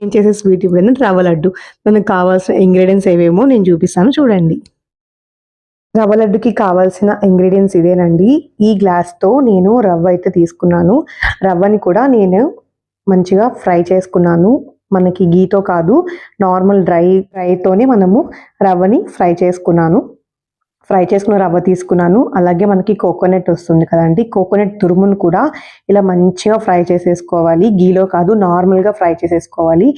నేను చేసే స్వీట్ ఇప్పుడేంటంటే రవ్వ లడ్డు. మనకు కావాల్సిన ఇంగ్రీడియెంట్స్ ఏవేమో నేను చూపిస్తాను చూడండి. రవ్వ లడ్డుకి కావాల్సిన ఇంగ్రీడియెంట్స్ ఇదేనండి. ఈ గ్లాస్‌తో నేను రవ్వ అయితే తీసుకున్నాను. రవ్వని కూడా నేను మంచిగా ఫ్రై చేసుకున్నాను. మనకి ఘీతో కాదు, నార్మల్ డ్రైతోనే మనము రవ్వని ఫ్రై చేసుకున్నాను. ఫ్రై చేసుకున్న రవ్వ తీసుకున్నాను. అలాగే మనకి కోకోనట్ వస్తుంది కదండీ! కోకోనట్ తురుమును కూడా ఇలా మంచిగా ఫ్రై చేసేసుకోవాలి. ఘీలో కాదు, నార్మల్‌గా ఫ్రై చేసేసుకోవాలి.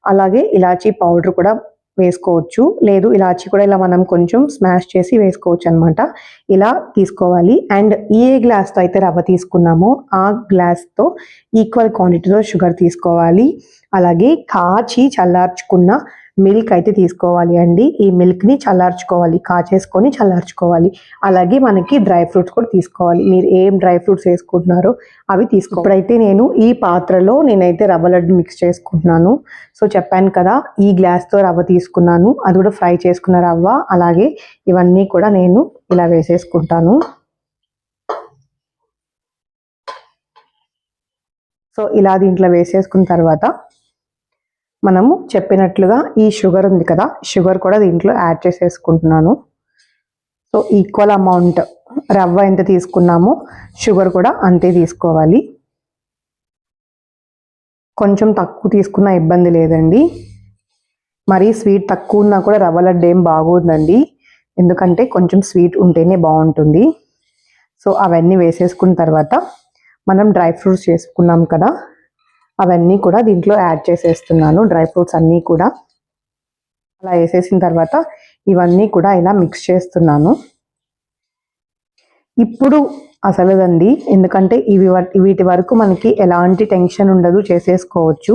అలాగే ఇలాచీ పౌడర్ కూడా వేసుకోవచ్చు. లేదు ఇలాచీ కూడా ఇలా మనం కొంచెం స్మాష్ చేసి వేసుకోవచ్చనమాట. ఇలా తీసుకోవాలి. అండ్ ఏ గ్లాస్‌తో అయితే రవ్వ తీసుకున్నామో ఆ గ్లాస్‌తో ఈక్వల్ క్వాంటిటీలో షుగర్ తీసుకోవాలి. అలాగే కాచి చల్లార్చుకున్న మిల్క్ అయితే తీసుకోవాలి అండి. ఈ మిల్క్‌ని చల్లార్చుకోవాలి. కాచేసుకొని చల్లార్చుకోవాలి. అలాగే మనకి డ్రై ఫ్రూట్స్ కూడా తీసుకోవాలి. మీరు ఏం డ్రై ఫ్రూట్స్ వేసుకుంటున్నారో అవి ఇప్పుడైతే నేను ఈ పాత్రలో నేనైతే రవ్వ లడ్డు మిక్స్ చేసుకుంటున్నాను. సో చెప్పాను కదా! ఈ గ్లాస్‌తో రవ్వ తీసుకున్నాను. అది కూడా ఫ్రై చేసుకున్న రవ్వ. అలాగే ఇవన్నీ కూడా నేను ఇలా వేసేసుకుంటాను. సో ఇలా దీంట్లో వేసేసుకున్న తర్వాత మనము చెప్పినట్లుగా ఈ షుగర్ ఉంది కదా! షుగర్ కూడా దీంట్లో యాడ్ చేసేసుకుంటున్నాను. సో ఈక్వల్ అమౌంట్ రవ్వ ఎంత తీసుకున్నామో షుగర్ కూడా అంతే తీసుకోవాలి. కొంచెం తక్కువ తీసుకున్నా ఇబ్బంది లేదండి. మరీ స్వీట్ తక్కువ ఉన్నా కూడా రవ్వ లడ్డు ఏం బాగోదండి. ఎందుకంటే కొంచెం స్వీట్ ఉంటేనే బాగుంటుంది. సో అవన్నీ వేసేసుకున్న తర్వాత మనం డ్రై ఫ్రూట్స్ చేసుకున్నాం కదా! అవన్నీ కూడా దీంట్లో యాడ్ చేసేస్తున్నాను. డ్రై ఫ్రూట్స్ అన్నీ కూడా అలా వేసేసిన తర్వాత ఇవన్నీ కూడా ఇలా మిక్స్ చేస్తున్నాను. ఇప్పుడు అసలుదండి, ఎందుకంటే వీటి వరకు మనకి ఎలాంటి టెన్షన్ ఉండదు, చేసేసుకోవచ్చు.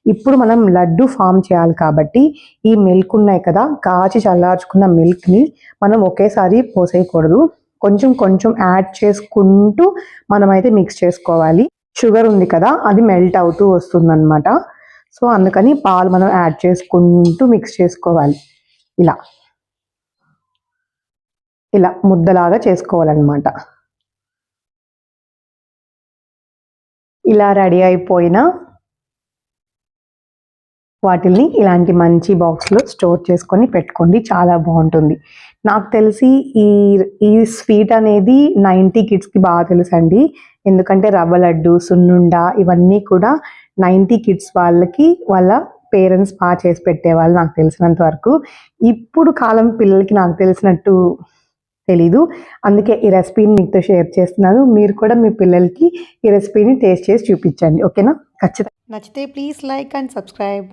ఇప్పుడు మనం లడ్డు ఫామ్ చేయాలి కాబట్టి ఈ మిల్క్ ఉన్నాయి కదా, కాచి చల్లార్చుకున్న మిల్క్ని మనం ఒకేసారి పోసేయకూడదు. కొంచెం కొంచెం యాడ్ చేసుకుంటూ మనమైతే మిక్స్ చేసుకోవాలి. షుగర్ ఉంది కదా, అది మెల్ట్ అవుతూ వస్తుందన్నమాట. సో అందుకని పాలు మనం యాడ్ చేసుకుంటూ మిక్స్ చేసుకోవాలి. ఇలా ఇలా ముద్దలాగా చేసుకోవాలన్నమాట. ఇలా రెడీ అయిపోయిన వాటిల్ని ఇలాంటి మంచి బాక్స్‌లో స్టోర్ చేసుకొని పెట్టుకోండి. చాలా బాగుంటుంది. నాకు తెలిసి ఈ ఈ స్వీట్ అనేది 90 కిడ్స్‌కి బాగా తెలుసండి. ఎందుకంటే రవ్వ లడ్డు, సున్నుండ ఇవన్నీ కూడా 90 కిడ్స్ వాళ్ళకి వాళ్ళ పేరెంట్స్ బాగా చేసి పెట్టేవాళ్ళు నాకు తెలిసినంత వరకు. ఇప్పుడు కాలం పిల్లలకి నాకు తెలిసినట్టు తెలీదు. అందుకే ఈ రెసిపీని మీతో షేర్ చేస్తున్నాను. మీరు కూడా మీ పిల్లలకి ఈ రెసిపీని టేస్ట్ చేసి చూపించండి. ఓకేనా? ఖచ్చితంగా. నచ్చితే ప్లీజ్ లైక్ అండ్ సబ్స్క్రైబ్.